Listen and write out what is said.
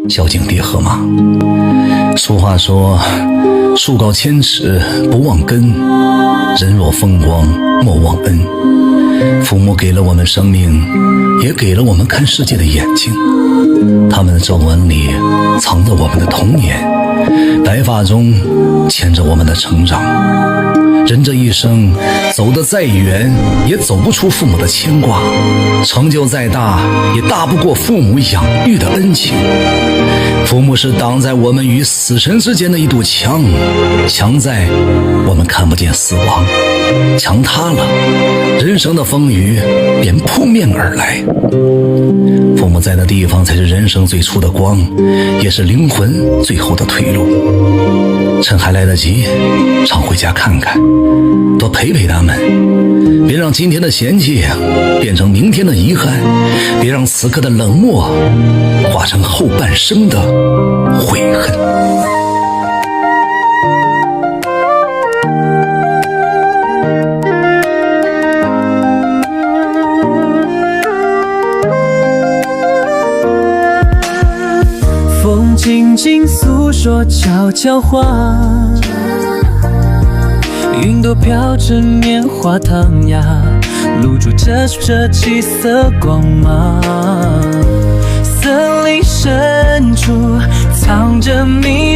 孝敬爹和妈。俗话说，树高千尺不忘根，人若风光莫忘恩。父母给了我们生命，也给了我们看世界的眼睛，他们的皱纹里藏着我们的童年，白发中牵着我们的成长。人这一生走得再远，也走不出父母的牵挂，成就再大，也大不过父母养育的恩情。父母是挡在我们与死神之间的一堵墙，墙在我们看不见死亡，墙塌了，人生的风雨便扑面而来。父母在的地方才是人生最初的光，也是灵魂最后的退路。趁还来得及，常回家看看，多陪陪他们，别让今天的嫌弃变成明天的遗憾，别让此刻的冷漠化成后半生的悔恨。风静静诉说悄悄话，云朵飘着棉花糖呀，露出这七色光芒。森林深处藏着迷